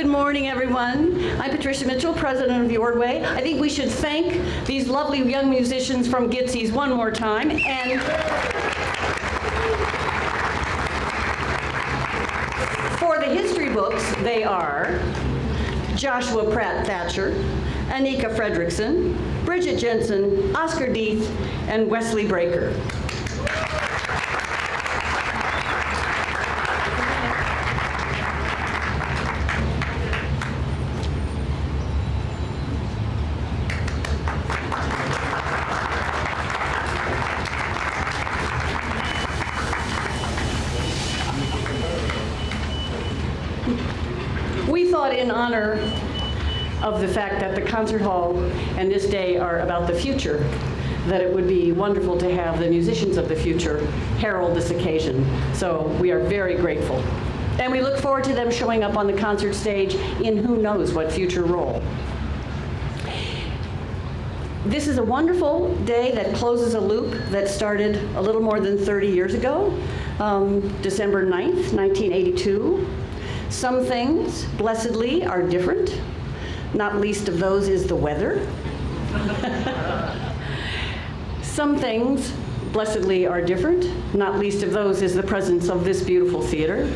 Good morning, everyone. I'm Patricia Mitchell, president of the Ordway. I think we should thank these lovely young musicians from Gitsy's one more time. And for the history books, they are Joshua Pratt Thatcher, Anika Fredrickson, Bridget Jensen, Oscar Deeth, and Wesley Breaker. We thought, in honor of the fact that the concert hall and this day are about the future, that it would be wonderful to have the musicians of the future herald this occasion. So we are very grateful. And we look forward to them showing up on the concert stage in who knows what future role. This is a wonderful day that closes a loop that started a little more than 30 years ago, December 9th, 1982. Some things, blessedly, are different. Not least of those is the weather. Some things, blessedly, are different. Not least of those is the presence of this beautiful theater,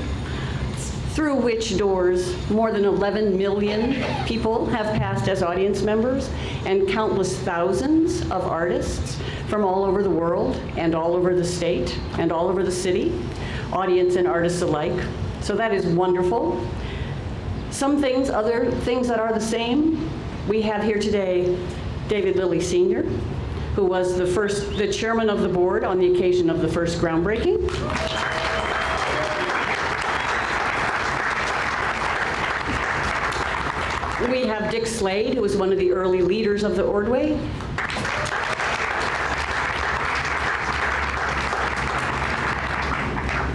through which doors more than 11 million people have passed as audience members, and countless thousands of artists from all over the world and all over the state and all over the city, audience and artists alike. So that is wonderful. Some things, other things that are the same, we have here today David Lilly Sr., who was the chairman of the board on the occasion of the first groundbreaking. We have Dick Slade, who was one of the early leaders of the Ordway.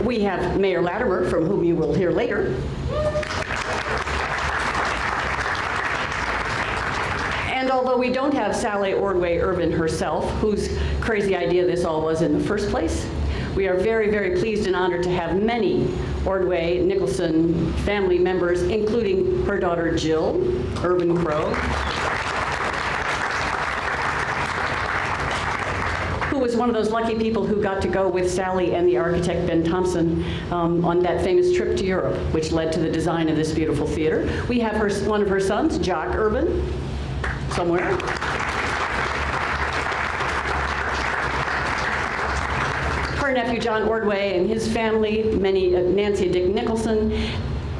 We have Mayor Latimer, from whom you will hear later. And although we don't have Sally Ordway Irvin herself, whose crazy idea this all was in the first place, we are very, very pleased and honored to have many Ordway Nicholson family members, including her daughter Jill Irvin Crow, who was one of those lucky people who got to go with Sally and the architect Ben Thompson on that famous trip to Europe, which led to the design of this beautiful theater. We have one of her sons, Jock Irvin, somewhere. Her nephew John Ordway and his family, Nancy and Dick Nicholson.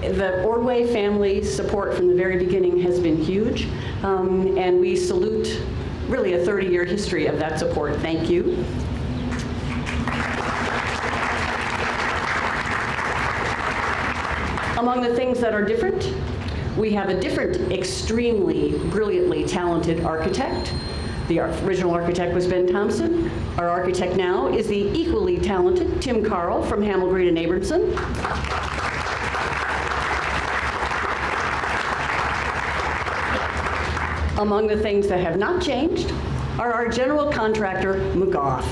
The Ordway family support from the very beginning has been huge, and we salute really a 30-year history of that support. Thank you. Among the things that are different, we have a different, extremely brilliantly talented architect. The original architect was Ben Thompson. Our architect now is the equally talented Tim Carl from Hamel, Greene and Abramson. Among the things that have not changed are our general contractor, McGough,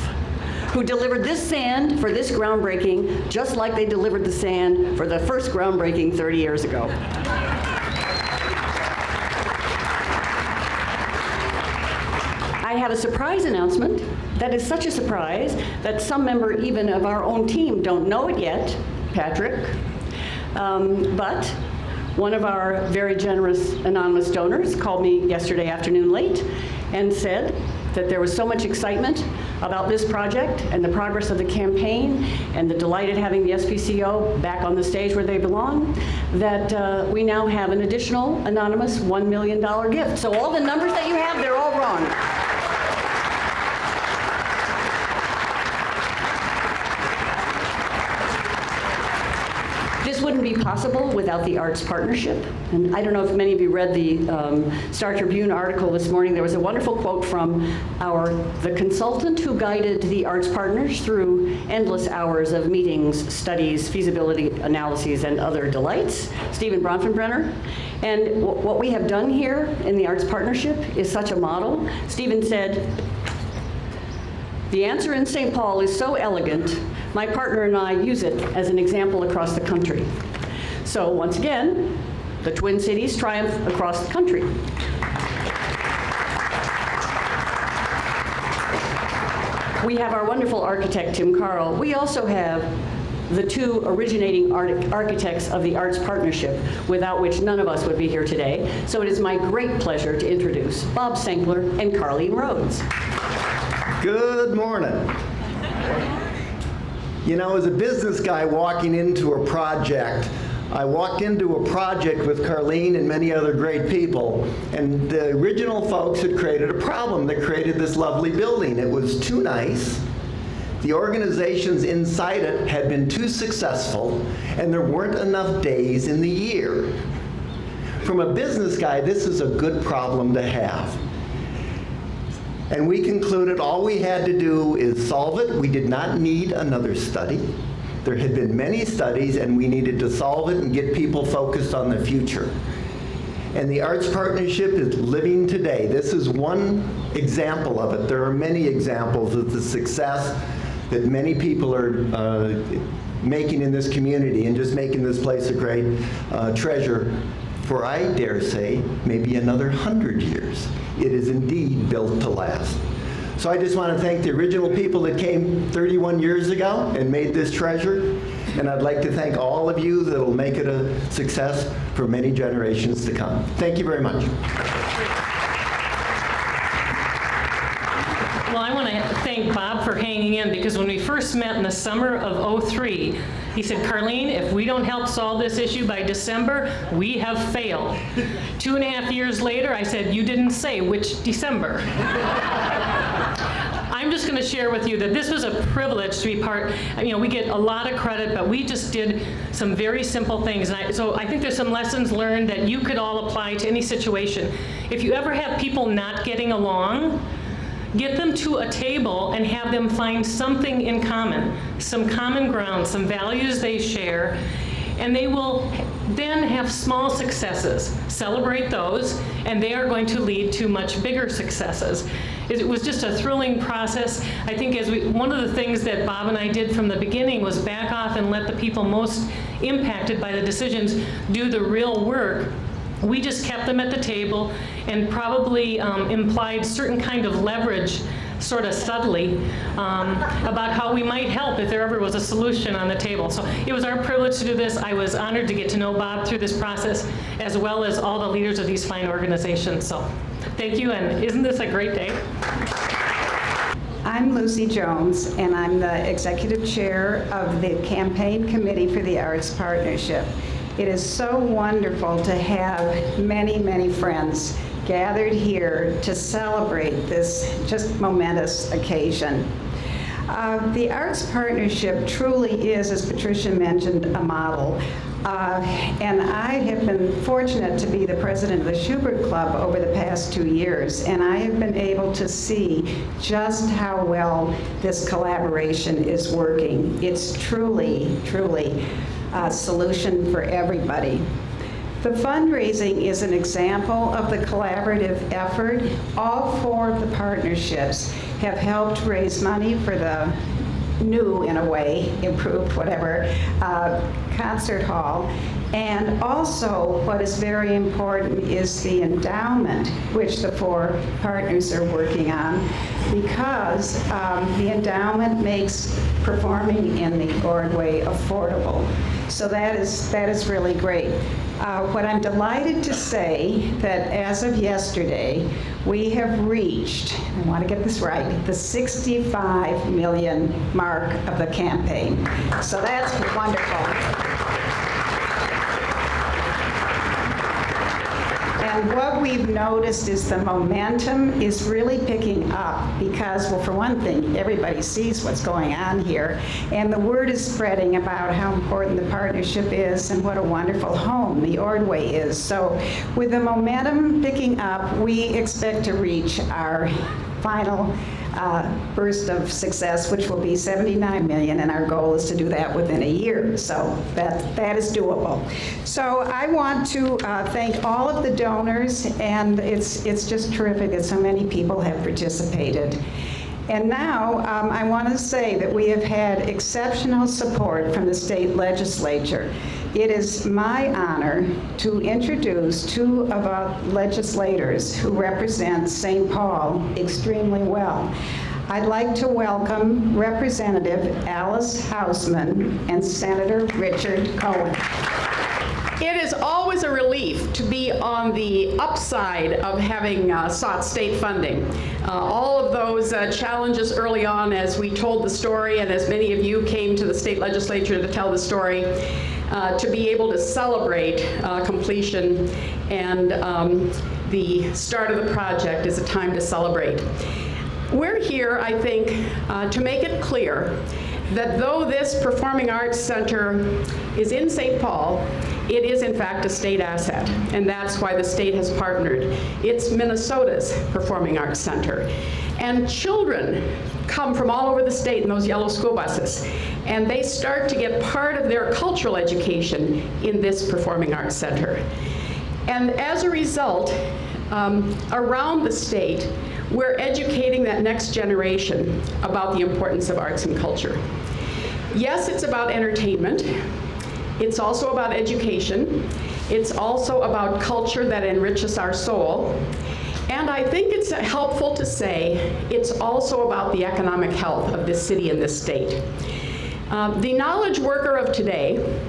who delivered this sand for this groundbreaking just like they delivered the sand for the first groundbreaking 30 years ago. I have a surprise announcement that is such a surprise that some member even of our own team don't know it yet, Patrick, but one of our very generous anonymous donors called me yesterday afternoon late and said that there was so much excitement about this project and the progress of the campaign and the delight at having the SPCO back on the stage where they belong, that we now have an additional anonymous $1 million gift. So all the numbers that you have, they're all wrong. This wouldn't be possible without the Arts Partnership. And I don't know if many of you read the Star Tribune article this morning. There was a wonderful quote from the consultant who guided the Arts Partners through endless hours of meetings, studies, feasibility analyses, and other delights, Stephen Bronfenbrenner. And what we have done here in the Arts Partnership is such a model. Stephen said, "The answer in St. Paul is so elegant, my partner and I use it as an example across the country." So once again, the Twin Cities triumph across the country. We have our wonderful architect, Tim Carl. We also have the two originating architects of the Arts Partnership, without which none of us would be here today. So it is my great pleasure to introduce Bob Senkler and Carleen Rhodes. Good morning. You know, as a business guy walking into a project, I walked into a project with Carleen and many other great people, and the original folks had created a problem that created this lovely building. It was too nice. The organizations inside it had been too successful, and there weren't enough days in the year. From a business guy, this is a good problem to have. And we concluded all we had to do is solve it. We did not need another study. There had been many studies, and we needed to solve it and get people focused on the future. And the Arts Partnership is living today. This is one example of it. There are many examples of the success that many people are making in this community and just making this place a great treasure for, I dare say, maybe another 100 years. It is indeed built to last. So I just want to thank the original people that came 31 years ago and made this treasure. And I'd like to thank all of you that will make it a success for many generations to come. Thank you very much. Well, I want to thank Bob for hanging in, because when we first met in the summer of '03, he said, Carleen, if we don't help solve this issue by December, we have failed. 2.5 years later, I said, you didn't say which December. I'm just going to share with you that this was a privilege to be part. You know, we get a lot of credit, but we just did some very simple things. And so I think there's some lessons learned that you could all apply to any situation. If you ever have people not getting along, get them to a table and have them find something in common, some common ground, some values they share, and they will then have small successes. Celebrate those, and they are going to lead to much bigger successes. It was just a thrilling process. I think one of the things that Bob and I did from the beginning was back off and let the people most impacted by the decisions do the real work. We just kept them at the table and probably implied certain kind of leverage, sort of subtly, about how we might help if there ever was a solution on the table. So it was our privilege to do this. I was honored to get to know Bob through this process, as well as all the leaders of these fine organizations. So thank you, and isn't this a great day? I'm Lucy Jones, and I'm the executive chair of the campaign committee for the Arts Partnership. It is so wonderful to have many, many friends gathered here to celebrate this just momentous occasion. The Arts Partnership truly is, as Patricia mentioned, a model. And I have been fortunate to be the president of the Schubert Club over the past 2 years, and I have been able to see just how well this collaboration is working. It's truly, truly a solution for everybody. The fundraising is an example of the collaborative effort. All 4 of the partnerships have helped raise money for the new, in a way, improved, whatever, concert hall. And also, what is very important is the endowment, which the 4 partners are working on, because the endowment makes performing in the Ordway affordable. So that is really great. What I'm delighted to say that as of yesterday, we have reached, I want to get this right, the 65 million mark of the campaign. So that's wonderful. And what we've noticed is the momentum is really picking up because, well, for one thing, everybody sees what's going on here, and the word is spreading about how important the partnership is and what a wonderful home the Ordway is. So with the momentum picking up, we expect to reach our final burst of success, which will be 79 million, and our goal is to do that within a year. So that is doable. So I want to thank all of the donors, and it's just terrific that so many people have participated. And now I want to say that we have had exceptional support from the state legislature. It is my honor to introduce two of our legislators who represent St. Paul extremely well. I'd like to welcome Representative Alice Hausman and Senator Richard Cohen. It is always a relief to be on the upside of having sought state funding. All of those challenges early on as we told the story and as many of you came to the state legislature to tell the story, to be able to celebrate completion and the start of the project is a time to celebrate. We're here, I think, to make it clear that though this Performing Arts Center is in St. Paul, it is in fact a state asset, and that's why the state has partnered. It's Minnesota's Performing Arts Center. And children come from all over the state in those yellow school buses, and they start to get part of their cultural education in this Performing Arts Center. And as a result, around the state, we're educating that next generation about the importance of arts and culture. Yes, it's about entertainment. It's also about education. It's also about culture that enriches our soul. And I think it's helpful to say it's also about the economic health of this city and this state. The knowledge worker of today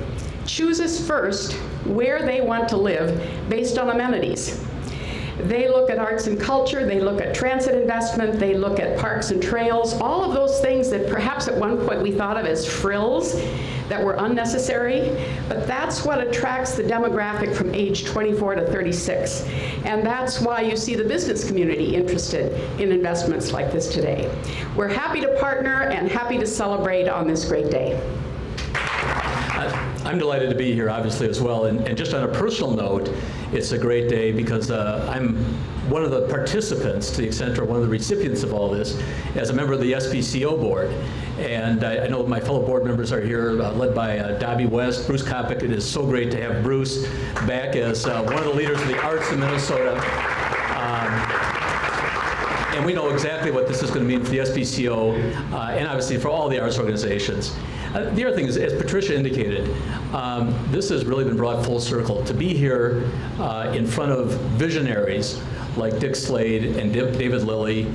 chooses first where they want to live based on amenities. They look at arts and culture, they look at transit investment, they look at parks and trails, all of those things that perhaps at one point we thought of as frills that were unnecessary, but that's what attracts the demographic from age 24 to 36. And that's why you see the business community interested in investments like this today. We're happy to partner and happy to celebrate on this great day. I'm delighted to be here, obviously, as well. And just on a personal note, it's a great day because I'm one of the participants, to the extent, or one of the recipients of all this, as a member of the SPCO board. And I know my fellow board members are here, led by Dobby West, Bruce Kopic. It is so great to have Bruce back as one of the leaders of the arts in Minnesota. And we know exactly what this is going to mean for the SPCO and obviously for all the arts organizations. The other thing is, as Patricia indicated, this has really been brought full circle. To be here in front of visionaries like Dick Slade and David Lilly,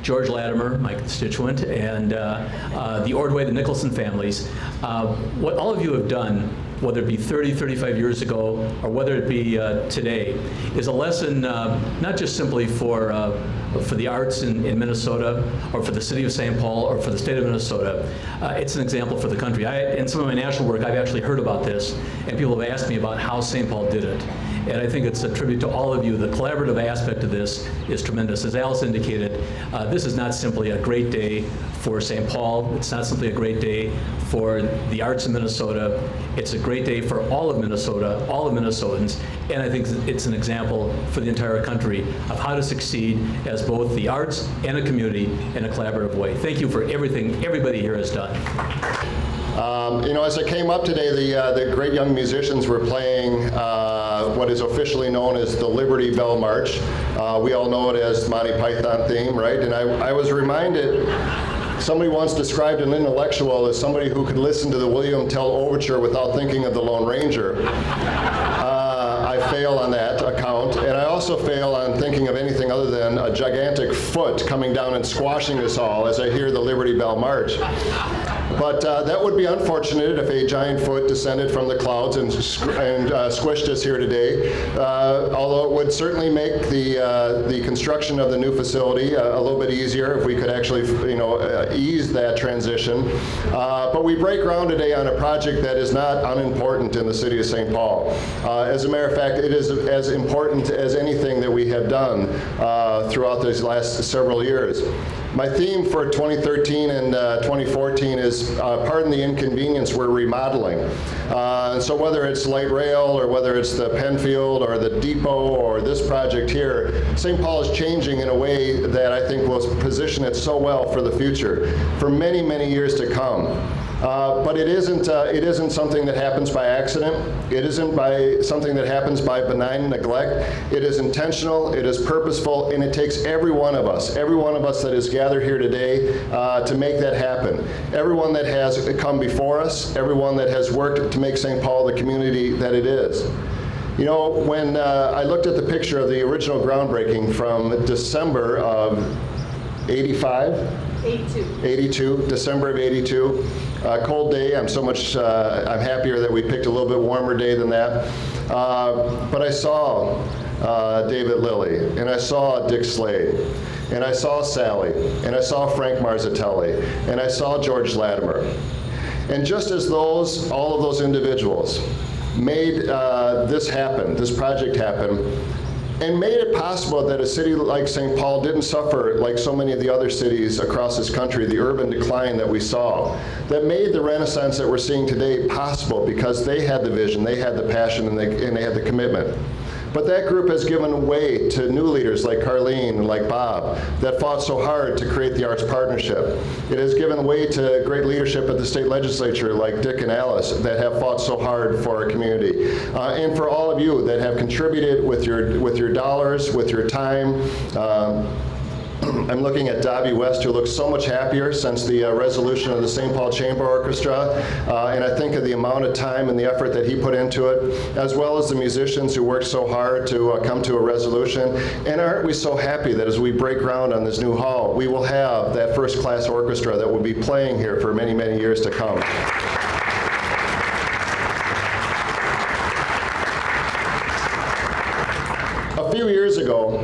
George Latimer, my constituent, and the Ordway, the Nicholson families, what all of you have done, whether it be 30, 35 years ago, or whether it be today, is a lesson not just simply for the arts in Minnesota, or for the city of St. Paul, or for the state of Minnesota. It's an example for the country. In some of my national work, I've actually heard about this, and people have asked me about how St. Paul did it. And I think it's a tribute to all of you. The collaborative aspect of this is tremendous. As Alice indicated, this is not simply a great day for St. Paul. It's not simply a great day for the arts in Minnesota. It's a great day for all of Minnesota, all of Minnesotans, and I think it's an example for the entire country of how to succeed as both the arts and a community in a collaborative way. Thank you for everything everybody here has done. As I came up today, the great young musicians were playing what is officially known as the Liberty Bell March. We all know it as Monty Python theme, right? And I was reminded, somebody once described an intellectual as somebody who could listen to the William Tell Overture without thinking of the Lone Ranger. I fail on that account, and I also fail on thinking of anything other than a gigantic foot coming down and squashing us all as I hear the Liberty Bell March. But that would be unfortunate if a giant foot descended from the clouds and squished us here today, although it would certainly make the construction of the new facility a little bit easier if we could actually ease that transition. But we break ground today on a project that is not unimportant in the city of St. Paul. As a matter of fact, it is as important as anything that we have done throughout these last several years. My theme for 2013 and 2014 is pardon the inconvenience, we're remodeling. So whether it's light rail or whether it's the Penfield or the depot or this project here, St. Paul is changing in a way that I think will position it so well for the future, for many, many years to come. But it isn't something that happens by accident. It isn't by something that happens by benign neglect. It is intentional, it is purposeful, and it takes every one of us that is gathered here today to make that happen. Everyone that has come before us, everyone that has worked to make St. Paul the community that it is. You know, when I looked at the picture of the original groundbreaking from December of 82, December of 82. Cold day, I'm happier that we picked a little bit warmer day than that. But I saw David Lilly, and I saw Dick Slade, and I saw Sally, and I saw Frank Marzatelli, and I saw George Latimer. And just as all of those individuals made this project happen, and made it possible that a city like St. Paul didn't suffer like so many of the other cities across this country, the urban decline that we saw, that made the renaissance that we're seeing today possible because they had the vision, they had the passion, and they had the commitment. But that group has given way to new leaders like Carleen and like Bob that fought so hard to create the Arts Partnership. It has given way to great leadership at the state legislature like Dick and Alice that have fought so hard for our community. And for all of you that have contributed with your dollars, with your time. I'm looking at Dobby West, who looks so much happier since the resolution of the St. Paul Chamber Orchestra, and I think of the amount of time and the effort that he put into it, as well as the musicians who worked so hard to come to a resolution. And aren't we so happy that as we break ground on this new hall, we will have that first-class orchestra that will be playing here for many, many years to come. A few years ago,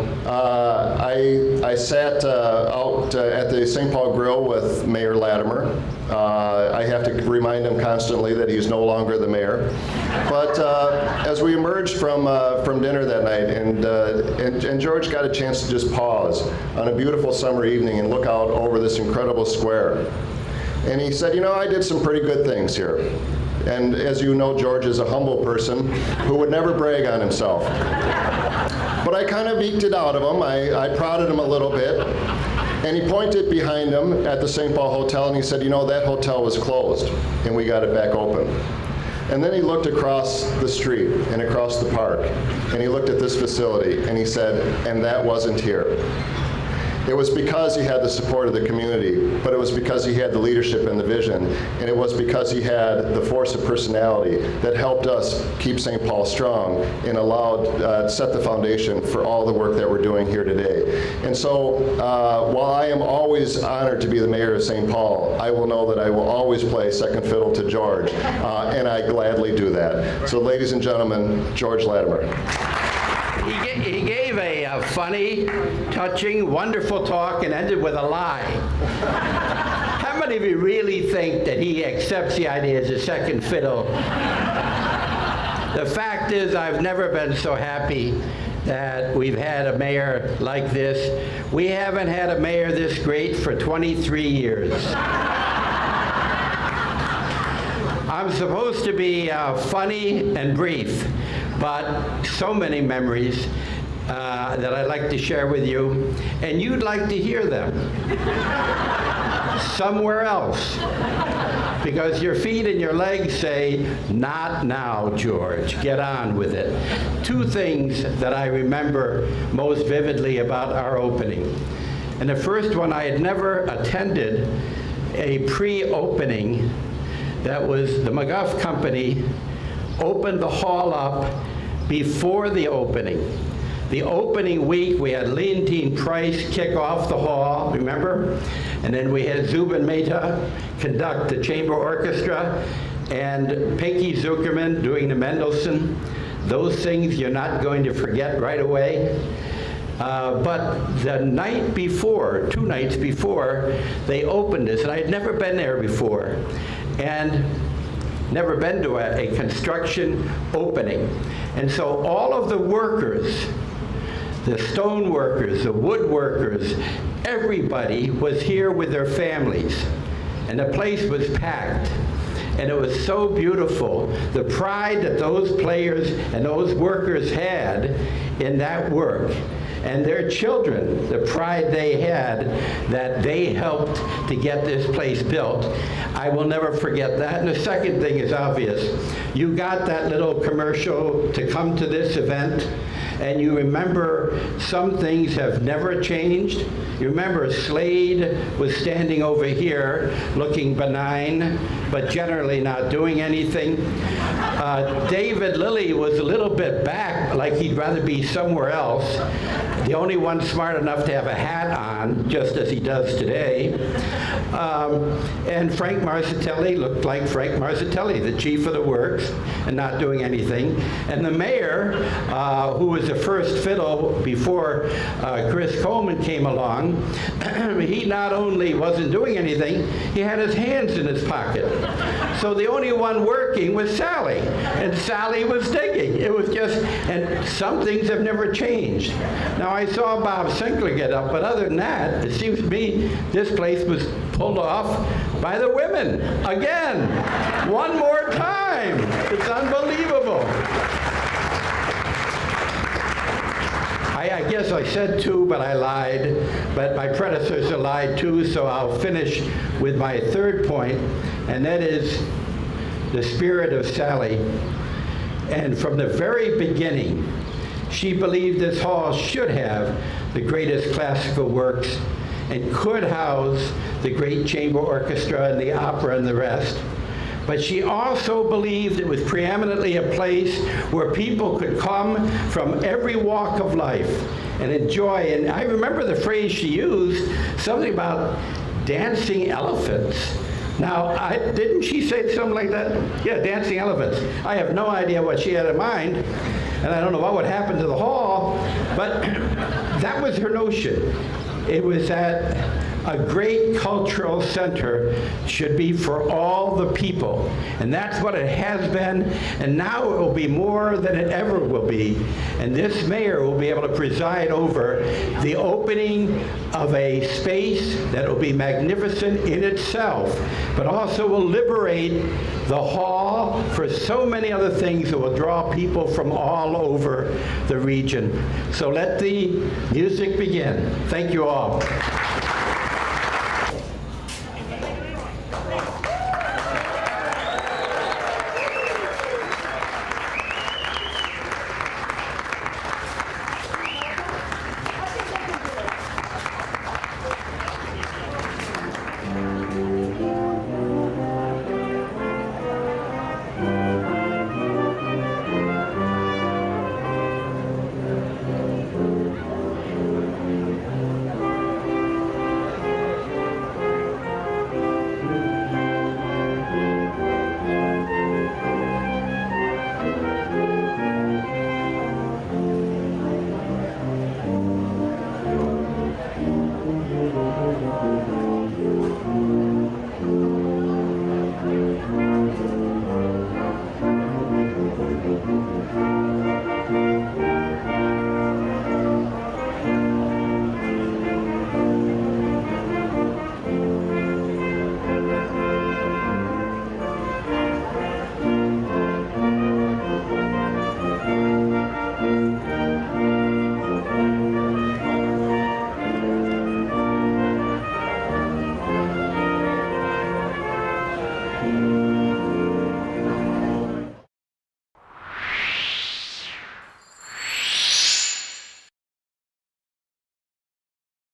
I sat out at the St. Paul Grill with Mayor Latimer. I have to remind him constantly that he's no longer the mayor. But as we emerged from dinner that night, and George got a chance to just pause on a beautiful summer evening and look out over this incredible square. And he said, you know, I did some pretty good things here. And as you know, George is a humble person who would never brag on himself. But I kind of eked it out of him. I prodded him a little bit. And he pointed behind him at the St. Paul Hotel and he said, you know, that hotel was closed and we got it back open. And then he looked across the street and across the park and he looked at this facility and he said, and that wasn't here. It was because he had the support of the community, but it was because he had the leadership and the vision, and it was because he had the force of personality that helped us keep St. Paul strong and allowed set the foundation for all the work that we're doing here today. And so while I am always honored to be the mayor of St. Paul, I will know that I will always play second fiddle to George, and I gladly do that. So ladies and gentlemen, George Latimer. He gave a funny, touching, wonderful talk and ended with a lie. How many of you really think that he accepts the idea as a second fiddle? The fact is, I've never been so happy that we've had a mayor like this. We haven't had a mayor this great for 23 years. I'm supposed to be funny and brief, but so many memories that I'd like to share with you, and you'd like to hear them somewhere else, because your feet and your legs say, not now, George, get on with it. Two things that I remember most vividly about our opening. And the first one, I had never attended a pre-opening. That was the McGuff Company opened the hall up before the opening. The opening week, we had Leontine Price kick off the hall, remember? And then we had Zubin Mehta conduct the chamber orchestra, and Pinky Zuckerman doing the Mendelssohn. Those things you're not going to forget right away. But the night before, 2 nights before, they opened this, and I had never been there before. And never been to a construction opening. And so all of the workers, the stone workers, the wood workers, everybody was here with their families. And the place was packed. And it was so beautiful. The pride that those players and those workers had in that work. and their children, the pride they had that they helped to get this place built. I will never forget that. And the second thing is obvious. You got that little commercial to come to this event, and you remember some things have never changed. You remember Slade was standing over here looking benign, but generally not doing anything. David Lilly was a little bit back, like he'd rather be somewhere else. The only one smart enough to have a hat on, just as he does today. And Frank Marzatelli looked like Frank Marzatelli, the chief of the works, and not doing anything. And the mayor, who was the first fiddle before Chris Coleman came along, he not only wasn't doing anything, he had his hands in his pocket. So the only one working was Sally, and Sally was digging. It was just, and some things have never changed. Now I saw Bob Sinkler get up, but other than that, it seems to me this place was pulled off by the women. Again, one more time. It's unbelievable. I guess I said two, but I lied. But my predecessor lied too, so I'll finish with my third point, and that is the spirit of Sally. And from the very beginning, she believed this hall should have the greatest classical works and could house the great chamber orchestra and the opera and the rest. But she also believed it was preeminently a place where people could come from every walk of life and enjoy. And I remember the phrase she used, something about dancing elephants. Now, didn't she say something like that? Yeah, dancing elephants. I have no idea what she had in mind, and I don't know what would happen to the hall, but that was her notion. It was that a great cultural center should be for all the people. And that's what it has been, and now it will be more than it ever will be. And this mayor will be able to preside over the opening of a space that will be magnificent in itself, but also will liberate the hall for so many other things that will draw people from all over the region. So let the music begin. Thank you all.